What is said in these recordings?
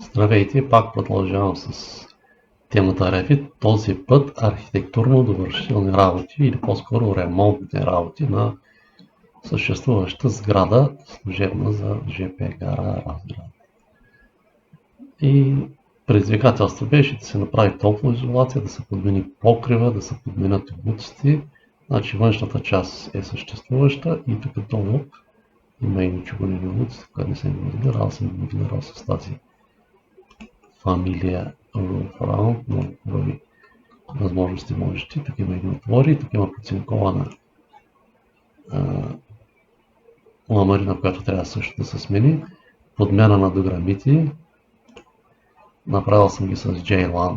Здравейте, пак продължавам с темата Revit, този път архитектурно-довършителни работи или по-скоро ремонтни работи на съществуваща сграда, служебна за ЖП гара Разград. И предизвикателство беше да се направи топлоизолация, да се подмени покрива, да се подменят обуците. Значи външната част е съществуваща и тук долу има и ничугунени обуци, когато не съм моделирал, аз съм моделирал с тази фамилия Roof Round, много хубави възможности можете. Тук има едни отвори, тук има подцинкована ламарина, която трябва също да се смени. Подмяна на дограмите. Направил съм ги с JLAN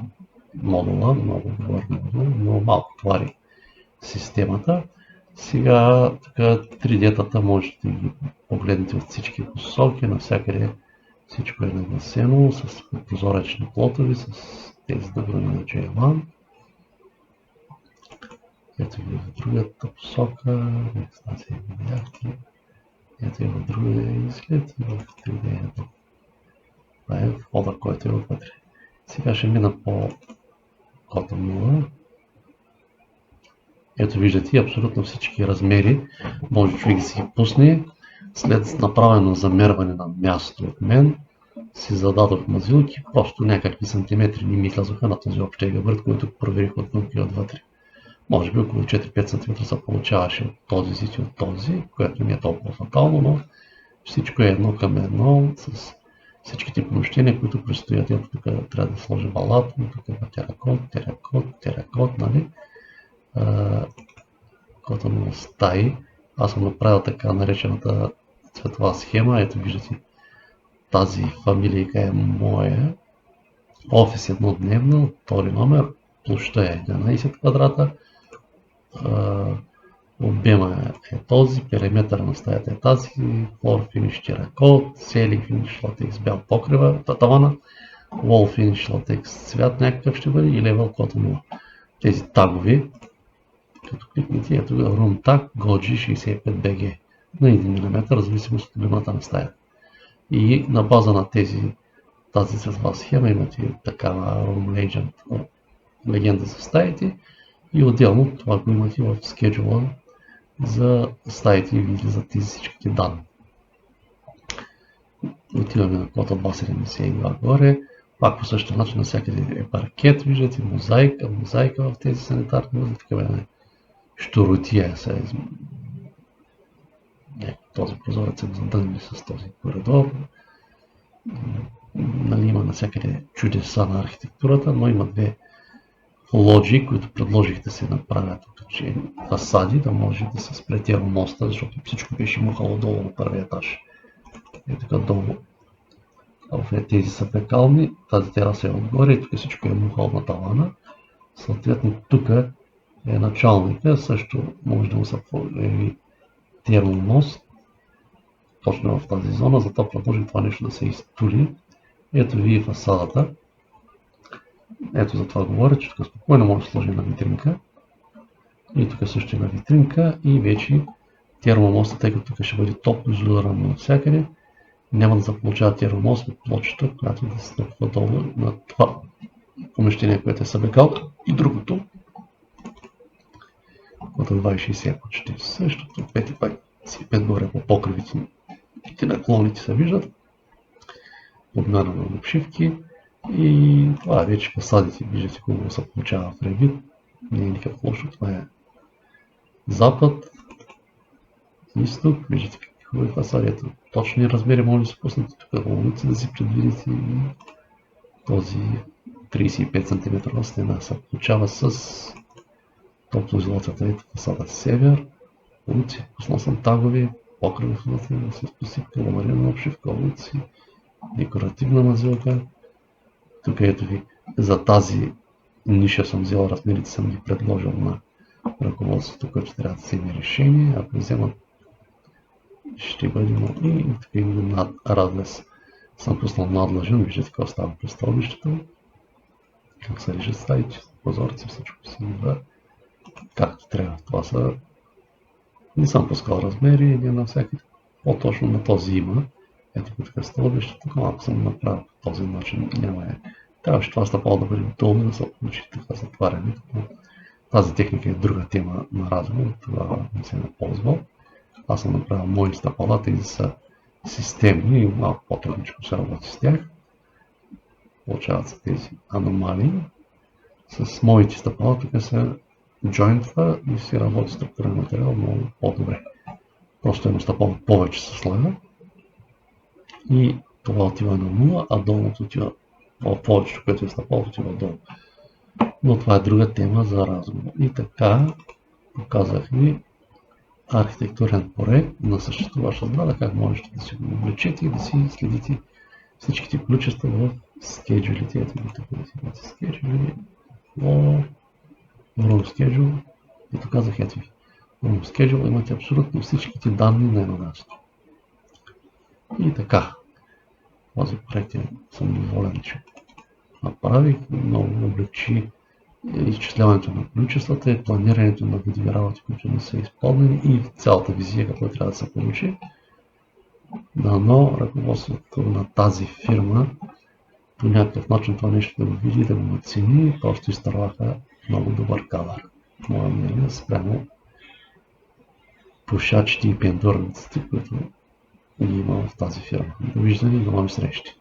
модула, много добър модул, но малко твари системата. Сега тук 3D-тата можете да ги погледнете от всички посоки, навсякъде всичко е нагласено с прозоречни плотови, с тези дъграни на JLAN. Ето ви в другата посока, тази видяхте. Ето и в другия изглед и в 3D. Това е входа, който е отвътре. Сега ще мина по кота 0. Ето виждате абсолютно всички размери. Може човек да си ги пусне. След направено замерване на място от мен, си зададох мазилки, просто някакви сантиметри не ми влязоха на този общия габарит, който проверих отвън и отвътре. Може би около 4-5 см се получаваше от този зид и от този, което не е толкова фатално, но всичко е едно към едно с всичките помещения, които предстоят. Ето тук трябва да сложа балат, но тук има теракот, нали? Кота на стаи. Аз съм направил така наречената цветова схема. Ето виждате, тази фамилийка е моя. Офис еднодневно, втори номер, площта е 11 квадрата. Обема е този, периметър на стаята е тази, floor finish теракот, ceiling finish latex бял покрива, тавана, wall finish latex цвят някакъв ще бъде и level кота 0. Тези тагови, като кликнете, ето room tag GOG 65BG на 1 мм, зависимост от големината на стаята. И на база на тази цветова схема имате такава room legend, легенда за стаите и отделно това го имате в schedule за стаите и види за тези всичките данни. Отиваме на кота 272 горе, пак по същия начин навсякъде е паркет, виждате мозайка в тези санитарни възли, такава щуротия са този прозорец е задънен с този коридор. Нали, има навсякъде чудеса на архитектурата, но има две лоджии, които предложих да се направят оточени фасади, да може да се сплете моста, защото всичко беше мухало долу на първия етаж. И така долу. Тези са пекални, тази тераса е отгоре и тук всичко е мухало на тавана. Съответно тук е началника, също може да му се появи термомост точно в тази зона, затова предложих това нещо да се изтули. Ето ви фасадата. Ето за това говоря, че тук спокойно може да сложи на витринка. И тук също е на витринка и вече термомоста, тъй като тук ще бъде топло изолирано от всякъде, няма да се получава термомост от плочата, която да се стъпва долу на това помещение, което е събекал. И другото, което 2,60 почти същото, 5,5 горе по покривите и наклоните се виждат, подмяна на обшивки и това е вече фасадите, виждате колко се получава в Revit, не е никакъв лошо, това е запад, изток, виждате какви хубави фасади, ето точни размери може да се пуснете тук улици да си предвидите и този 35 см стена се получава с топлоизолацията, ето фасада север, улици, пуснал съм тагови, покрив да се спуси, ламарина обшивка, улици, декоративна мазилка. Тук ето ви, за тази ниша съм взел размерите, съм ги предложил на ръководството, което трябва да вземе решение. Ако вземат, ще бъде и тук има разлез. Съм пуснал надлъжен, виждате какво става през стълбището. Как се режат стаите, прозорци, всичко си идва както трябва. Това са... Не съм пускал размери, не на всякакви. По-точно на този има. Ето по така стълбището, малко съм направил този начин няма. Трябваше това стъпало да бъде готово, да се получи така затваряне. Тази техника е друга тема на разговор, това не се е ползвал. Аз съм направил мои стъпала, тези са системни и малко по-трудничко се работи с тях. Получават се тези аномалии. С моите стъпала тук се джойнтва и си работи структурен материал много по-добре. Просто едно стъпало повече се слага и това отива на 0, а долното отива повечето, което е стъпало, отива долу. Но това е друга тема за разговор. И така показах ви архитектурен проект на съществуваща сграда, как можете да си го облечете и да си следите всичките ключества в скеджулите. Ето ви тук да си имате скеджули, room schedule, ето казах, ето ви. Room schedule имате абсолютно всичките данни на едно място. И така, този проект съм доволен, че направих, много облегчи изчисляването на количествата и планирането на видови работи, които не са изпълнени и цялата визия, като трябва да се получи. Дано ръководството на тази фирма по някакъв начин това нещо да го види, да го оцени и просто изтърваха много добър кадър. Моя мнение спрямо пушачите и пендурниците, които ги има в тази фирма. Довиждане и до нови срещи!